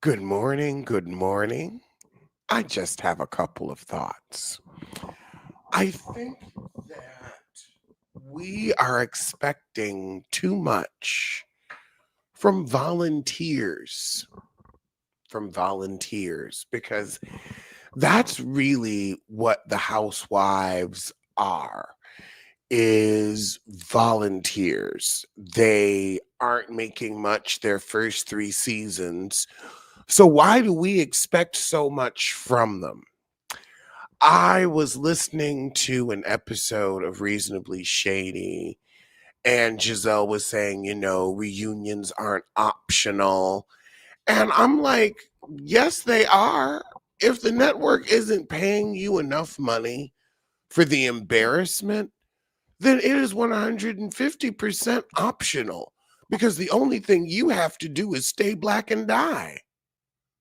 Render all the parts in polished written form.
Good morning. Good morning. I just have a couple of thoughts. I think that we are expecting too much from volunteers, because that's really what the housewives are, is volunteers. They aren't making much their first 3 seasons. So why do we expect so much from them? I was listening to an episode of Reasonably Shady, and Giselle was saying, reunions aren't optional. And I'm like, yes, they are. If the network isn't paying you enough money for the embarrassment, then it is 150% optional, because the only thing you have to do is stay black and die.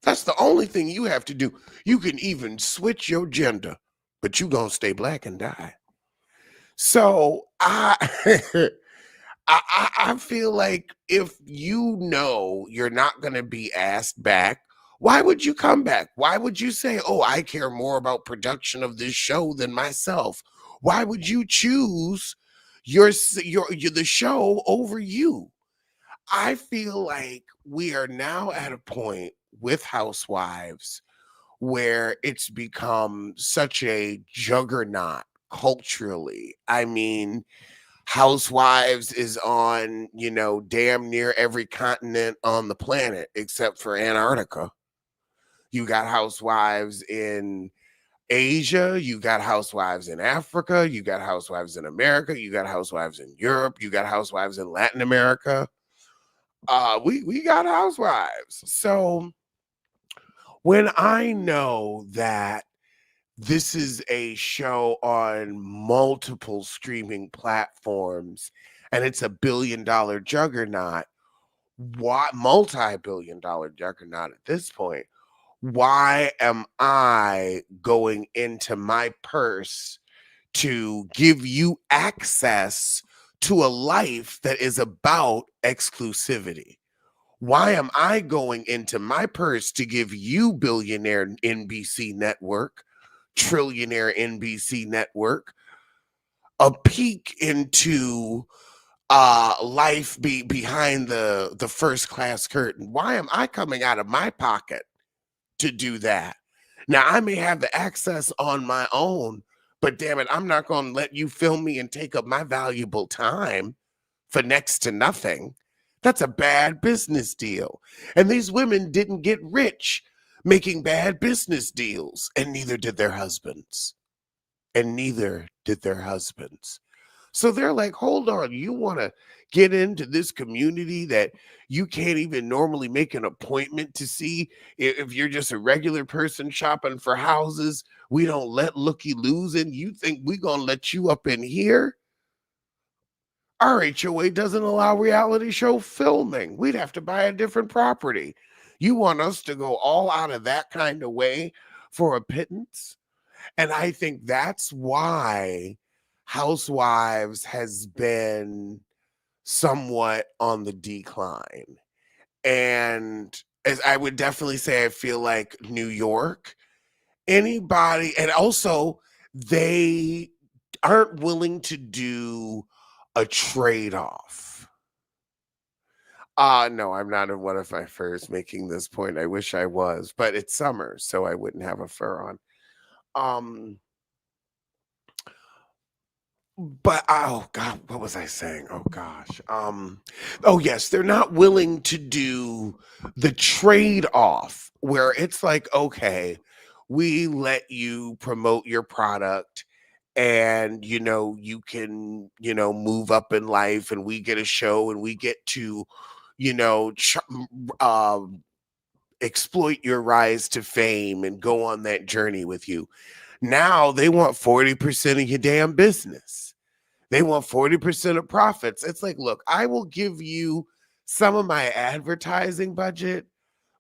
That's the only thing you have to do. You can even switch your gender, but you gonna stay black and die. So I I feel like if you know you're not gonna be asked back, why would you come back? Why would you say, "Oh, I care more about production of this show than myself"? Why would you choose the show over you? I feel like we are now at a point with Housewives where it's become such a juggernaut culturally. I mean, Housewives is on, damn near every continent on the planet except for Antarctica. You got Housewives in Asia, you got Housewives in Africa, you got Housewives in America, you got Housewives in Europe, you got Housewives in Latin America. We got Housewives. So when I know that this is a show on multiple streaming platforms and it's a billion-dollar juggernaut, why multi-billion-dollar juggernaut at this point, why am I going into my purse to give you access to a life that is about exclusivity? Why am I going into my purse to give you, billionaire NBC network, trillionaire NBC network, a peek into life behind the first class curtain? Why am I coming out of my pocket to do that? Now, I may have the access on my own, but damn it, I'm not going to let you film me and take up my valuable time for next to nothing. That's a bad business deal. And these women didn't get rich making bad business deals, and neither did their husbands. And neither did their husbands. So they're like, hold on, you want to get into this community that you can't even normally make an appointment to see? If you're just a regular person shopping for houses, we don't let looky loos in. You think we gonna let you up in here? Our HOA doesn't allow reality show filming. We'd have to buy a different property. You want us to go all out of that kind of way for a pittance? And I think that's why Housewives has been somewhat on the decline. And as I would definitely say, I feel like New York, anybody, and also they aren't willing to do a trade-off. No, I'm not in one of my furs making this point. I wish I was, but it's summer, so I wouldn't have a fur on. Um, but oh god, what was I saying? Oh gosh. Oh yes, they're not willing to do the trade-off where it's like, okay, we let you promote your product, and you can move up in life, and we get a show, and we get to you know ch- um exploit your rise to fame and go on that journey with you. Now they want 40% of your damn business. They want 40% of profits. It's like, look, I will give you some of my advertising budget,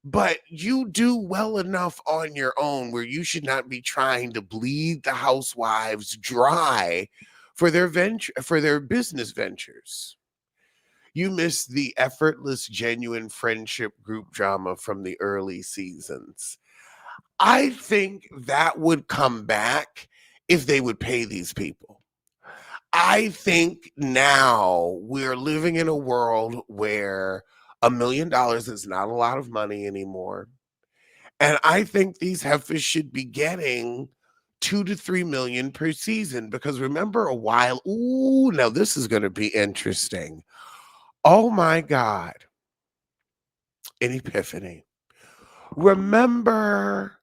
but you do well enough on your own where you should not be trying to bleed the housewives dry for their business ventures. You miss the effortless, genuine friendship group drama from the early seasons. I think that would come back if they would pay these people. I think now we're living in a world where $1 million is not a lot of money anymore. And I think these heifers should be getting 2 to 3 million per season because remember a while, ooh, now this is going to be interesting. Oh my God, an epiphany. Remember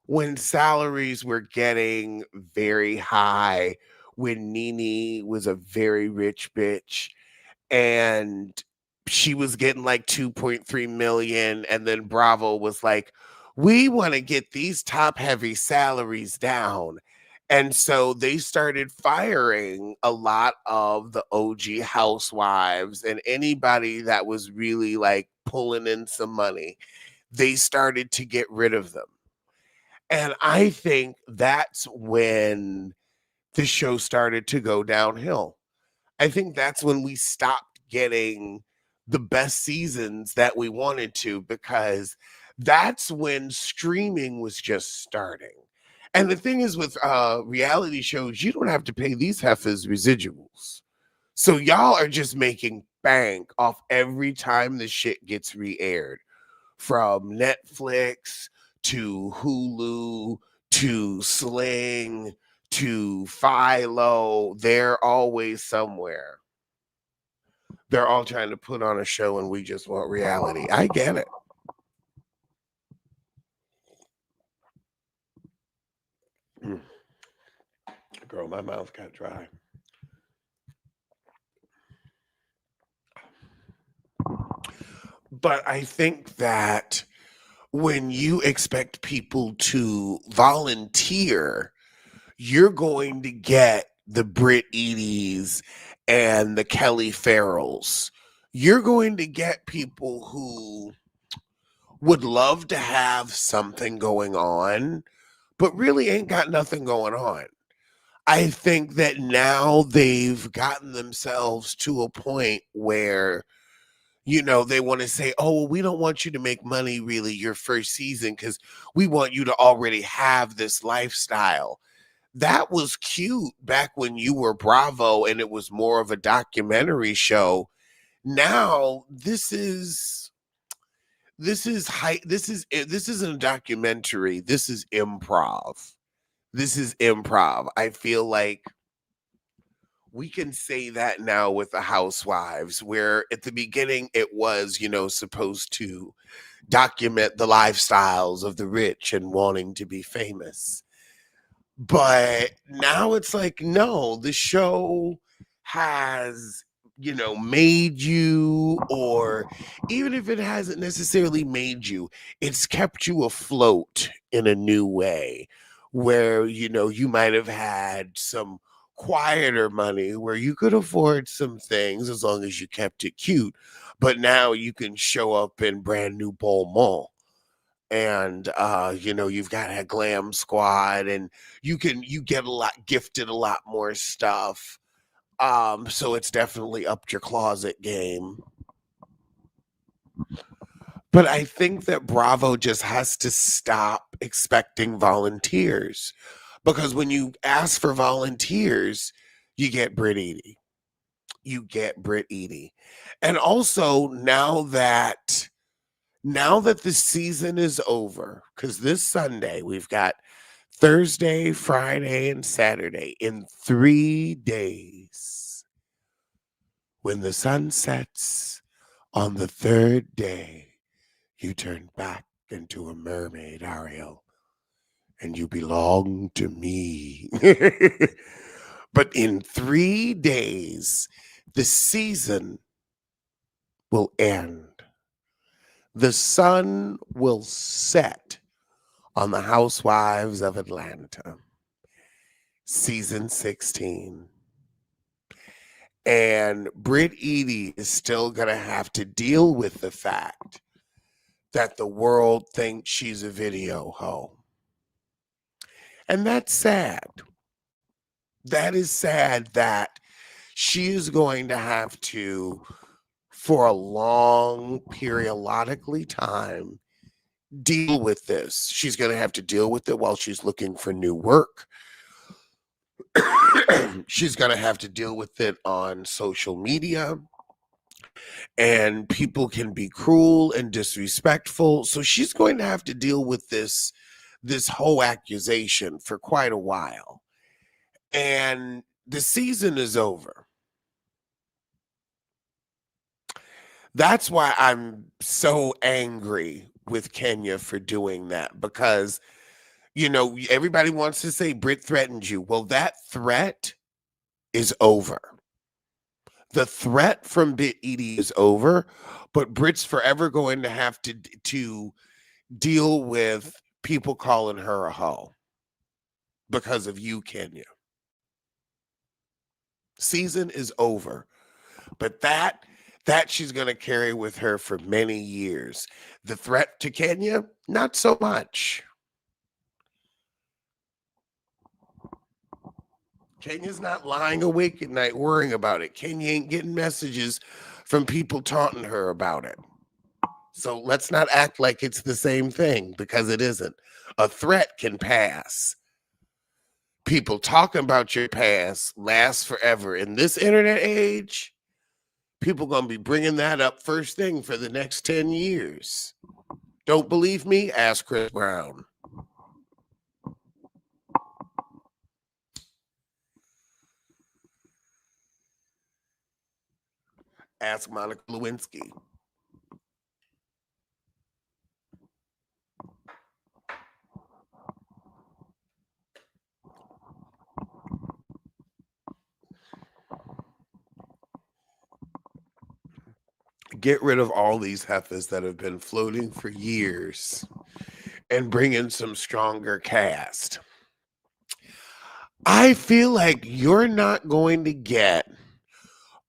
when salaries were getting very high, when Nene was a very rich bitch and she was getting like 2.3 million, and then Bravo was like, we want to get these top heavy salaries down. And so they started firing a lot of the OG housewives and anybody that was really like pulling in some money. They started to get rid of them. And I think that's when the show started to go downhill. I think that's when we stopped getting the best seasons that we wanted to because that's when streaming was just starting. And the thing is with reality shows, you don't have to pay these heifers residuals. So y'all are just making bank off every time the shit gets re-aired from Netflix to Hulu to Sling to Philo. They're always somewhere. They're all trying to put on a show and we just want reality. I get it. Mm. Girl, my mouth got dry. But I think that when you expect people to volunteer, you're going to get the Brit Eaties and the Kelly Farrells. You're going to get people who would love to have something going on, but really ain't got nothing going on. I think that now they've gotten themselves to a point where, they want to say, oh, well, we don't want you to make money really your first season because we want you to already have this lifestyle. That was cute back when you were Bravo and it was more of a documentary show. Now this isn't a documentary. This is improv. This is improv. I feel like we can say that now with the Housewives, where at the beginning it was, supposed to document the lifestyles of the rich and wanting to be famous. But now it's like, no, the show has, made you, or even if it hasn't necessarily made you, it's kept you afloat in a new way where, you might have had some quieter money where you could afford some things as long as you kept it cute. But now you can show up in brand new Beaumont and you've got a glam squad and you get a lot gifted a lot more stuff, so it's definitely upped your closet game. But I think that Bravo just has to stop expecting volunteers, because when you ask for volunteers you get Brit Eady. And also now that the season is over, because this Sunday we've got Thursday, Friday, and Saturday in 3 days. When the sun sets on the third day, you turn back into a mermaid, Ariel, and you belong to me. But in 3 days, the season will end. The sun will set on the Housewives of Atlanta, season 16. And Brit Eady is still going to have to deal with the fact that the world thinks she's a video hoe. And that's sad. That is sad that she is going to have to for a long periodically time deal with this. She's going to have to deal with it while she's looking for new work. She's going to have to deal with it on social media, and people can be cruel and disrespectful. So she's going to have to deal with this whole accusation for quite a while. And the season is over. That's why I'm so angry with Kenya for doing that, because everybody wants to say Brit threatened you. Well, that threat is over. The threat from Bit Edie is over, but Brit's forever going to have to deal with people calling her a hoe because of you, Kenya. Season is over. But that she's going to carry with her for many years. The threat to Kenya, not so much. Kenya's not lying awake at night worrying about it. Kenya ain't getting messages from people taunting her about it. So let's not act like it's the same thing, because it isn't. A threat can pass. People talking about your past lasts forever. In this internet age, people going to be bringing that up first thing for the next 10 years. Don't believe me? Ask Chris Brown. Ask Monica Lewinsky. Get rid of all these heifers that have been floating for years and bring in some stronger cast. I feel like you're not going to get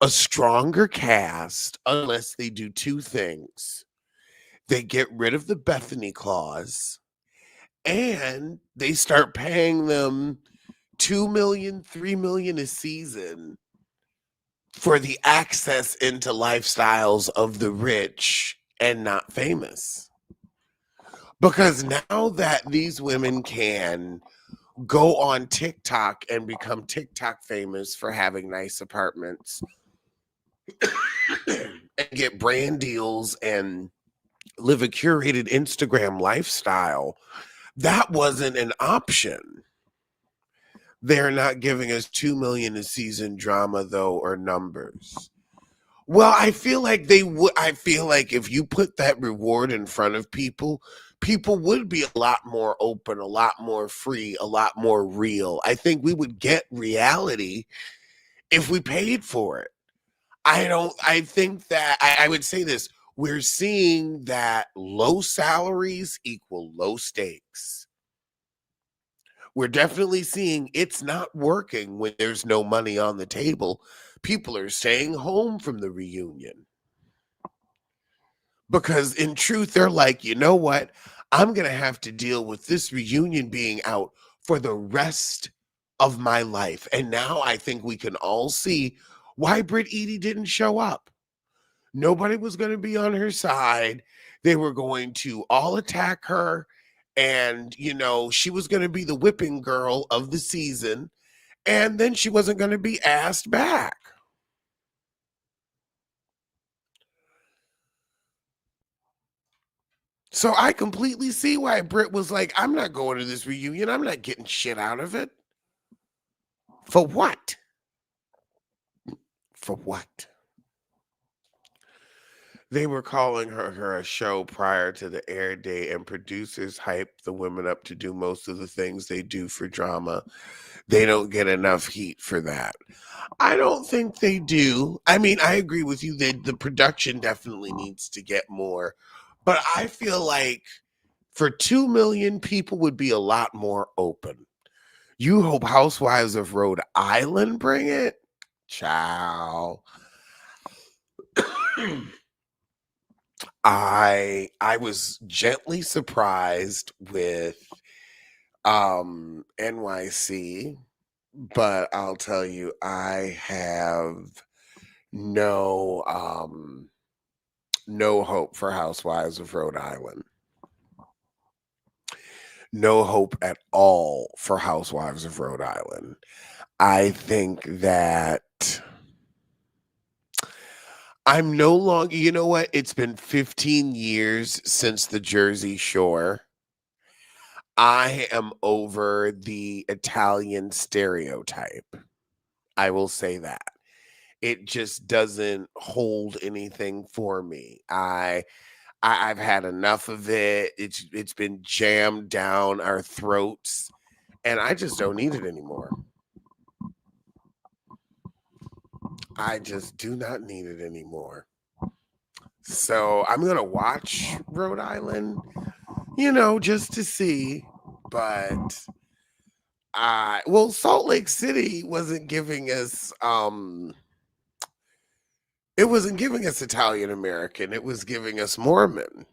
a stronger cast unless they do two things. They get rid of the Bethany clause, and they start paying them $2 million, $3 million a season for the access into lifestyles of the rich and not famous. Because now that these women can go on TikTok and become TikTok famous for having nice apartments and get brand deals and live a curated Instagram lifestyle, that wasn't an option. They're not giving us $2 million a season drama, though, or numbers. Well, I feel like they would. I feel like if you put that reward in front of people, people would be a lot more open, a lot more free, a lot more real. I think we would get reality if we paid for it. I think that I would say this. We're seeing that low salaries equal low stakes. We're definitely seeing it's not working when there's no money on the table. People are staying home from the reunion because, in truth, they're like, you know what? I'm going to have to deal with this reunion being out for the rest of my life. And now I think we can all see why Brit Edie didn't show up. Nobody was going to be on her side. They were going to all attack her. And, she was going to be the whipping girl of the season. And then she wasn't going to be asked back. So I completely see why Britt was like, I'm not going to this reunion. I'm not getting shit out of it. For what? For what? They were calling her a show prior to the air date, and producers hype the women up to do most of the things they do for drama. They don't get enough heat for that. I don't think they do. I mean, I agree with you that the production definitely needs to get more. But I feel like for 2 million, people would be a lot more open. You hope Housewives of Rhode Island bring it? Ciao. I was gently surprised with NYC, but I'll tell you, I have no No hope for Housewives of Rhode Island. No hope at all for Housewives of Rhode Island. I think that I'm no longer, you know what? It's been 15 years since the Jersey Shore. I am over the Italian stereotype. I will say that. It just doesn't hold anything for me. I've had enough of it. It's been jammed down our throats, and I just don't need it anymore. I just do not need it anymore. So I'm gonna watch Rhode Island, just to see. But well, Salt Lake City wasn't giving us it wasn't giving us Italian American, it was giving us Mormon.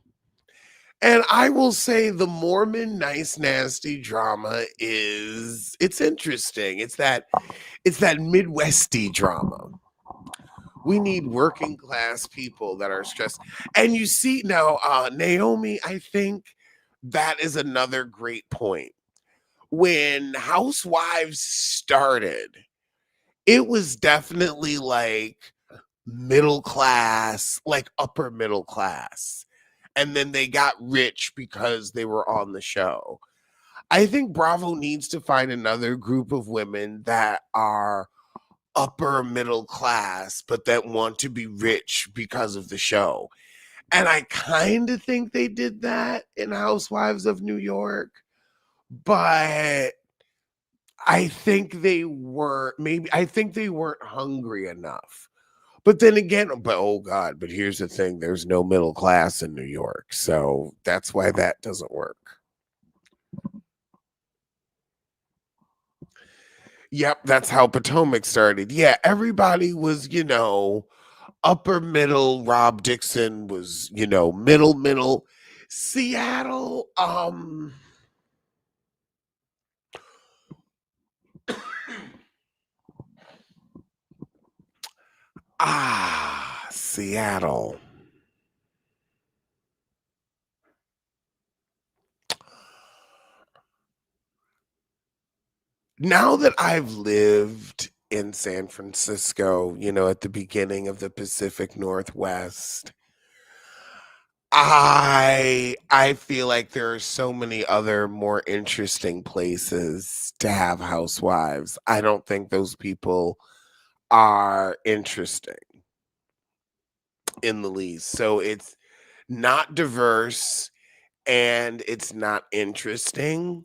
And I will say the Mormon nice nasty drama it's interesting. It's that Midwesty drama. We need working class people that are stressed. And you see now, Naomi, I think that is another great point. When Housewives started, it was definitely like middle class, like upper middle class. And then they got rich because they were on the show. I think Bravo needs to find another group of women that are upper middle class, but that want to be rich because of the show. And I kind of think they did that in Housewives of New York, but I think they weren't, I think they weren't hungry enough. But then again, but oh God, but here's the thing, there's no middle class in New York. So that's why that doesn't work. Yep, that's how Potomac started. Yeah, everybody was, upper middle. Rob Dixon was, middle. Seattle, Seattle. Now that I've lived in San Francisco, at the beginning of the Pacific Northwest, I feel like there are so many other more interesting places to have housewives. I don't think those people are interesting in the least. So it's not diverse and it's not interesting.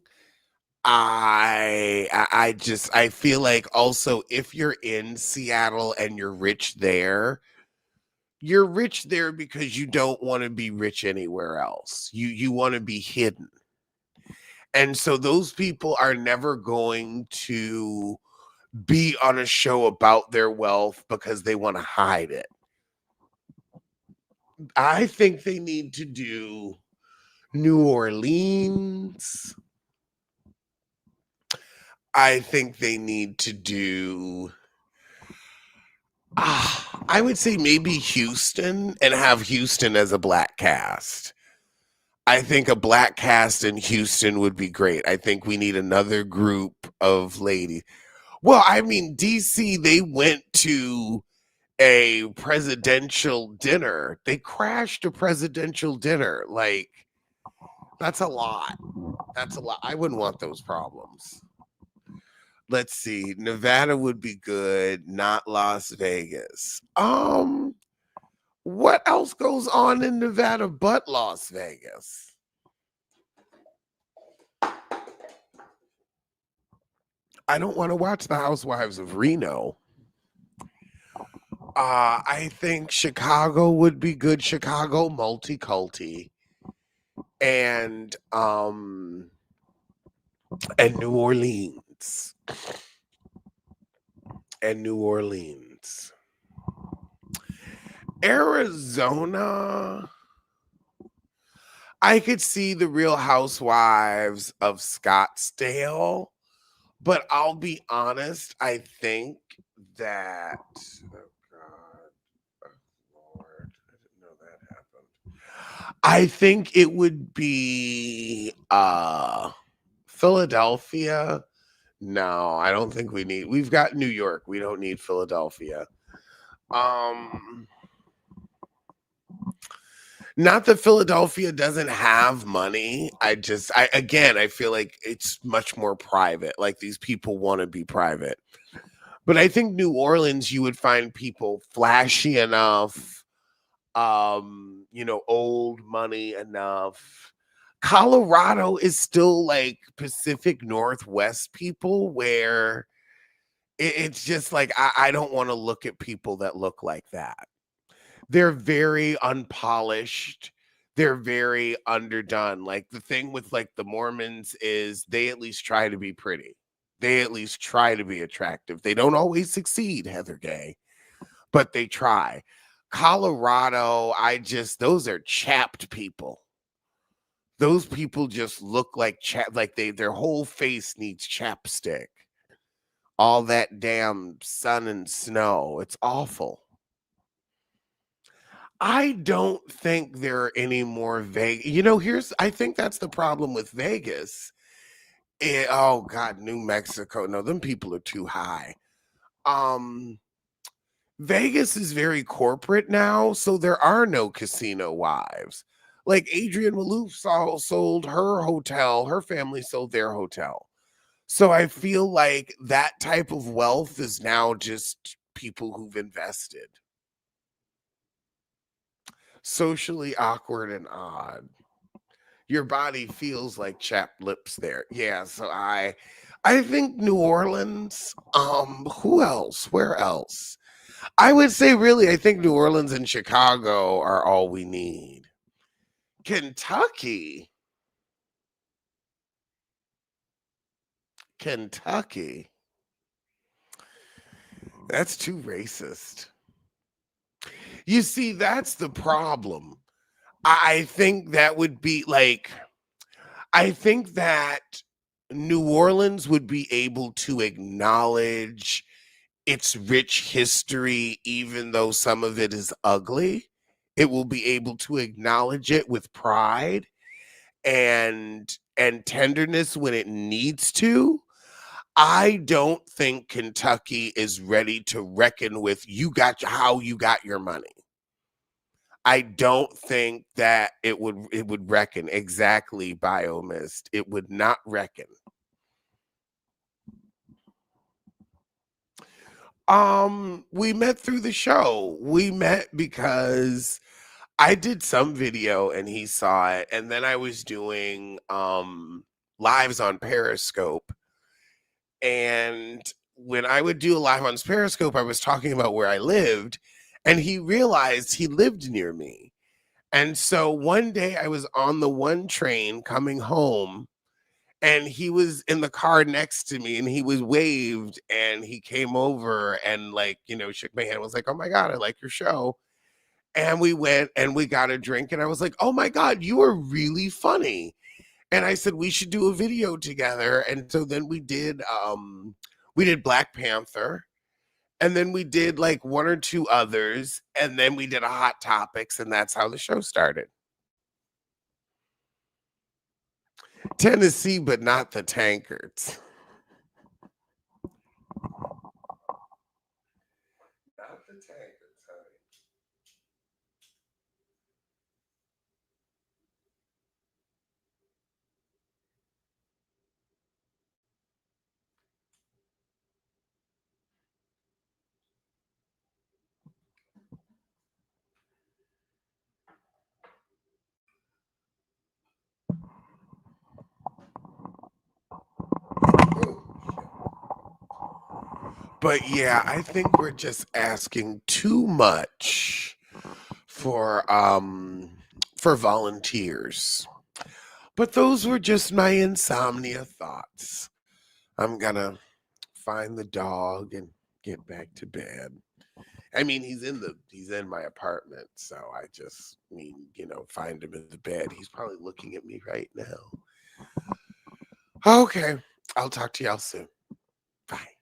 I feel like also if you're in Seattle and you're rich there because you don't want to be rich anywhere else. You want to be hidden. And so those people are never going to be on a show about their wealth because they want to hide it. I think they need to do New Orleans. I think they need to do I would say maybe Houston and have Houston as a black cast. I think a black cast in Houston would be great. I think we need another group of ladies. Well, I mean, DC, they went to a presidential dinner. They crashed a presidential dinner. Like, that's a lot. That's a lot. I wouldn't want those problems. Let's see. Nevada would be good, not Las Vegas. What else goes on in Nevada but Las Vegas? I don't want to watch the Housewives of Reno. I think Chicago would be good. Chicago multi-culti. And New Orleans. And New Orleans. Arizona. I could see the Real Housewives of Scottsdale, but I'll be honest, I think that oh God, oh Lord, I didn't know that I think it would be Philadelphia. No, I don't think we've got New York. We don't need Philadelphia. Um Not that Philadelphia doesn't have money. I feel like it's much more private. Like these people want to be private. But I think New Orleans, you would find people flashy enough, old money enough. Colorado is still like Pacific Northwest people where it's just like I don't want to look at people that look like that. They're very unpolished. They're very underdone. Like the thing with like the Mormons is they at least try to be pretty. They at least try to be attractive. They don't always succeed, Heather Gay, but they try. Colorado, those are chapped people. Those people just look like their whole face needs chapstick. All that damn sun and snow. It's awful. I don't think there are any more Vegas. I think that's the problem with Vegas. Oh God, New Mexico. No, them people are too high. Um, Vegas is very corporate now, so there are no casino wives. Like Adrienne Maloof sold her hotel, her family sold their hotel. So I feel like that type of wealth is now just people who've invested. Socially awkward and odd. Your body feels like chapped lips there. Yeah, so I think New Orleans. Who else? Where else? I would say really I think New Orleans and Chicago are all we need. Kentucky. Kentucky. That's too racist. You see, that's the problem. I think that would be like I think that New Orleans would be able to acknowledge its rich history, even though some of it is ugly. It will be able to acknowledge it with pride and tenderness when it needs to. I don't think Kentucky is ready to reckon with how you got your money. I don't think that it would reckon exactly biomist. It would not reckon. We met through the show. We met because I did some video and he saw it, and then I was doing lives on Periscope. And when I would do a live on Periscope, I was talking about where I lived, and he realized he lived near me. And so one day I was on the one train coming home, and he was in the car next to me, and he was waved, and he came over and shook my hand, was like, "Oh my God, I like your show." And we went and we got a drink, and I was like, "Oh my God, you are really funny." And I said we should do a video together. And so then we did Black Panther, and then we did like one or two others, and then we did a Hot Topics, and that's how the show started. Tennessee, but not the tankards. Not the tankards, honey. But yeah, I think we're just asking too much for volunteers. But those were just my insomnia thoughts. I'm gonna find the dog and get back to bed. I mean, he's in my apartment, so I just mean, find him in the bed. He's probably looking at me right now. Okay, I'll talk to y'all soon. Bye.